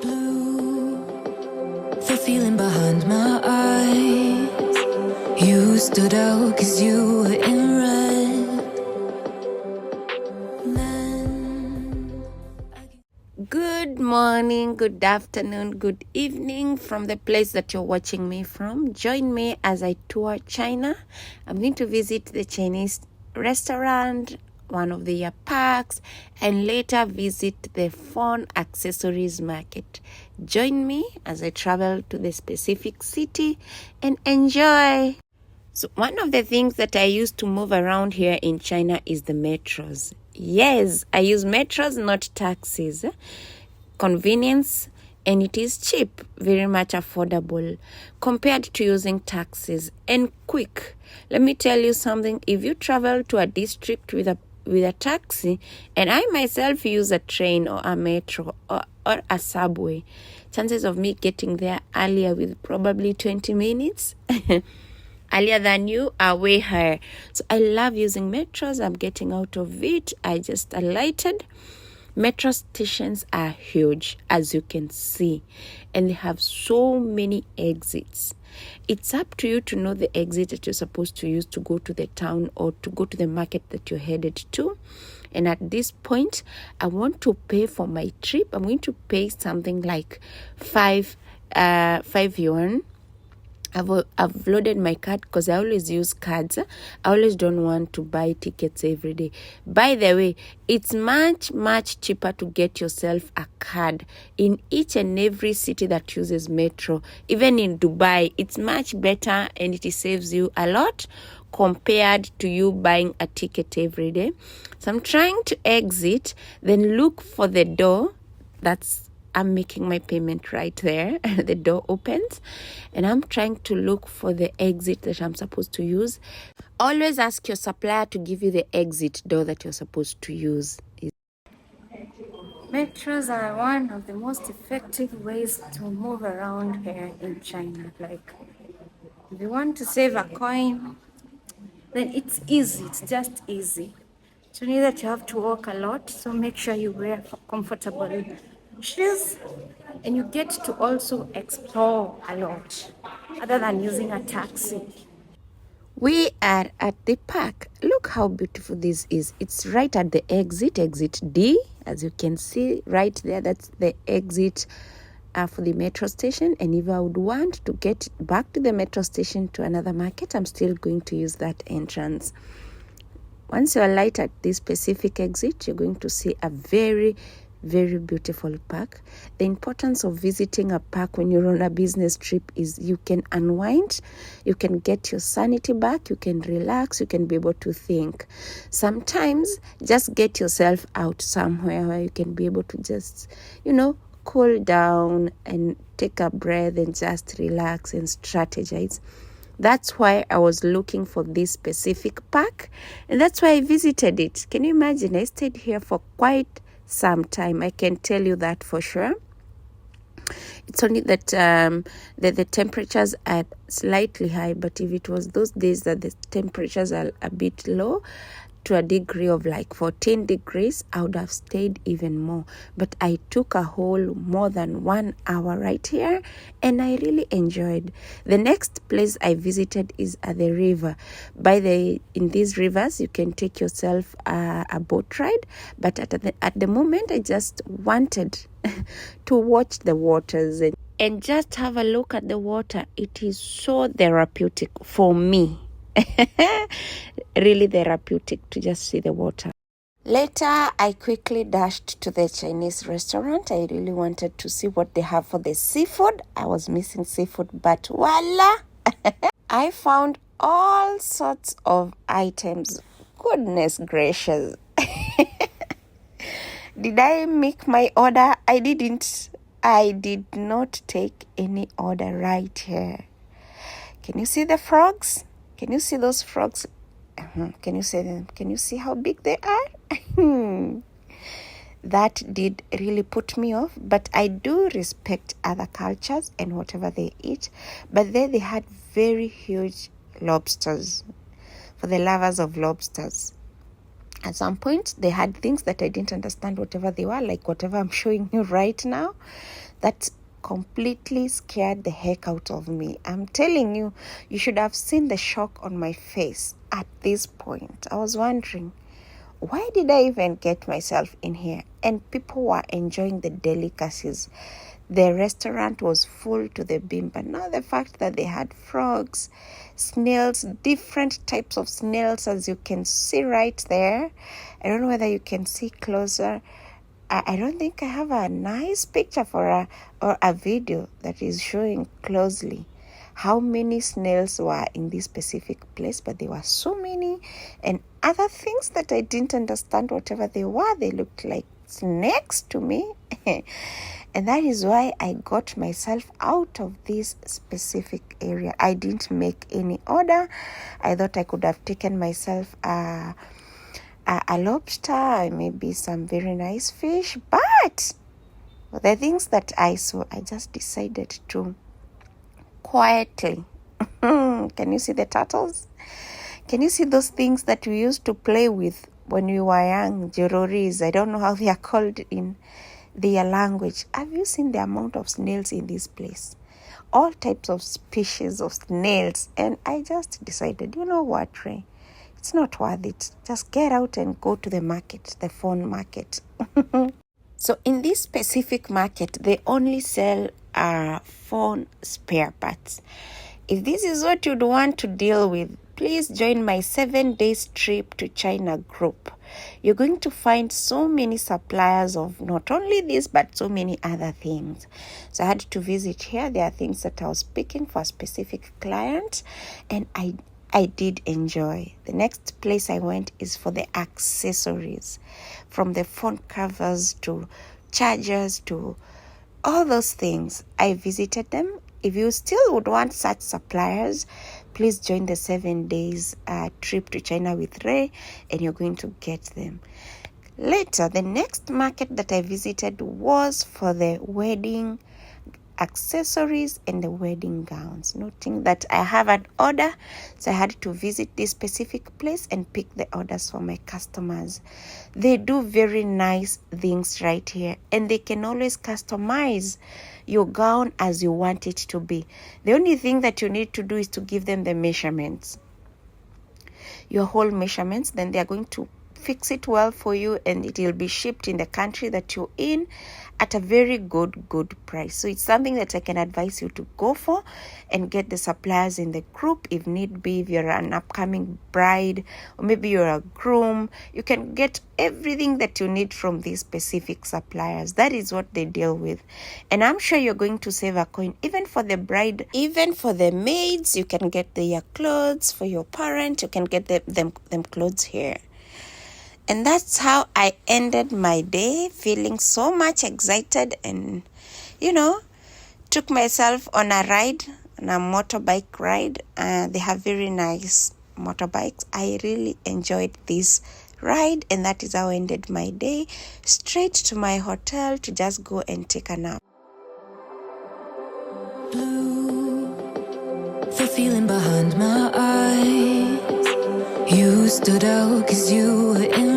blue, the feeling behind my eyes. You stood out 'cause you were in red. Then good morning, good afternoon, good evening from the place that you're watching me from. Join me as I tour China. I'm going to visit the Chinese restaurant, one of their parks, and later visit the phone accessories market. Join me as I travel to the specific city and enjoy. So one of the things that I use to move around here in China is the metros. Yes, I use metros, not taxis. Convenience, and it is cheap, very much affordable compared to using taxis, and quick. Let me tell you something. If you travel to a district with a taxi, and I myself use a train or a metro or a subway, chances of me getting there earlier with probably 20 minutes earlier than you are way higher. So I love using metros. I'm getting out of it. I just alighted. Metro stations are huge, as you can see, and they have so many exits. It's up to you to know the exit that you're supposed to use to go to the town or to go to the market that you're headed to. And at this point, I want to pay for my trip. I'm going to pay something like 5 yuan. I've loaded my card because I always use cards. I always don't want to buy tickets every day. By the way, it's much cheaper to get yourself a card in each and every city that uses metro. Even in Dubai, it's much better and it saves you a lot compared to you buying a ticket every day. So I'm trying to exit, then look for the door. I'm making my payment right there. The door opens and I'm trying to look for the exit that I'm supposed to use. Always ask your supplier to give you the exit door that you're supposed to use. Metros are one of the most effective ways to move around here in China. Like, if you want to save a coin, then it's easy. It's just easy. So need that you have to walk a lot, so make sure you wear comfortable shoes and you get to also explore a lot other than using a taxi. We are at the park. Look how beautiful this is. It's right at the exit D, as you can see right there. That's the exit for the metro station. And if I would want to get back to the metro station to another market, I'm still going to use that entrance. Once you alight at this specific exit, you're going to see a very beautiful park. The importance of visiting a park when you're on a business trip is you can unwind, you can get your sanity back, you can relax, you can be able to think. Sometimes just get yourself out somewhere where you can be able to just, cool down and take a breath and just relax and strategize. That's why I was looking for this specific park, and that's why I visited it. Can you imagine? I stayed here for quite some time. I can tell you that for sure. It's only that the temperatures are slightly high, but if it was those days that the temperatures are a bit low, to a degree of like 14 degrees, I would have stayed even more. But I took a whole more than 1 hour right here, and I really enjoyed. The next place I visited is at the river. In these rivers, you can take yourself a boat ride. But at the moment, I just wanted to watch the waters and just have a look at the water. It is so therapeutic for me. Really therapeutic to just see the water. Later, I quickly dashed to the Chinese restaurant. I really wanted to see what they have for the seafood. I was missing seafood, but voila! I found all sorts of items. Goodness gracious. Did I make my order? I didn't. I did not take any order right here. Can you see the frogs? Can you see those frogs? Can you see them? Can you see how big they are? That did really put me off, but I do respect other cultures and whatever they eat. But there they had very huge lobsters for the lovers of lobsters. At some point, they had things that I didn't understand whatever they were, like whatever I'm showing you right now. That completely scared the heck out of me. I'm telling you, you should have seen the shock on my face at this point. I was wondering, why did I even get myself in here? And people were enjoying the delicacies. The restaurant was full to the brim, but now the fact that they had frogs, snails, different types of snails, as you can see right there. I don't know whether you can see closer. I don't think I have a nice picture or a video that is showing closely how many snails were in this specific place, but there were so many, and other things that I didn't understand whatever they were. They looked like snakes to me. And that is why I got myself out of this specific area. I didn't make any order. I thought I could have taken myself a lobster, maybe some very nice fish, but the things that I saw, I just decided to quietly. Can you see the turtles? Can you see those things that we used to play with when we were young? Jororis, I don't know how they are called in their language. Have you seen the amount of snails in this place? All types of species of snails. And I just decided, you know what, Ray? It's not worth it. Just get out and go to the market, the phone market. So in this specific market, they only sell phone spare parts. If this is what you'd want to deal with, please join my 7 days trip to China group. You're going to find so many suppliers of not only this, but so many other things. So I had to visit here. There are things that I was picking for a specific client, and I did enjoy. The next place I went is for the accessories, from the phone covers to chargers to all those things. I visited them. If you still would want such suppliers, please join the 7 days trip to China with Ray, and you're going to get them. Later, the next market that I visited was for the wedding accessories and the wedding gowns. Noting that I have an order, so I had to visit this specific place and pick the orders for my customers. They do very nice things right here, and they can always customize your gown as you want it to be. The only thing that you need to do is to give them the measurements, your whole measurements. Then they are going to fix it well for you, and it will be shipped in the country that you're in at a very good price. So it's something that I can advise you to go for and get the suppliers in the group if need be. If you're an upcoming bride, or maybe you're a groom, you can get everything that you need from these specific suppliers. That is what they deal with, and I'm sure you're going to save a coin. Even for the bride, even for the maids, you can get their clothes. For your parent, you can get them clothes here. And that's how I ended my day, feeling so much excited, and, took myself on a ride, on a motorbike ride. They have very nice motorbikes. I really enjoyed this ride, and that is how I ended my day, straight to my hotel to just go and take a nap. Blue, the feeling behind my eyes. You stood out 'cause you were in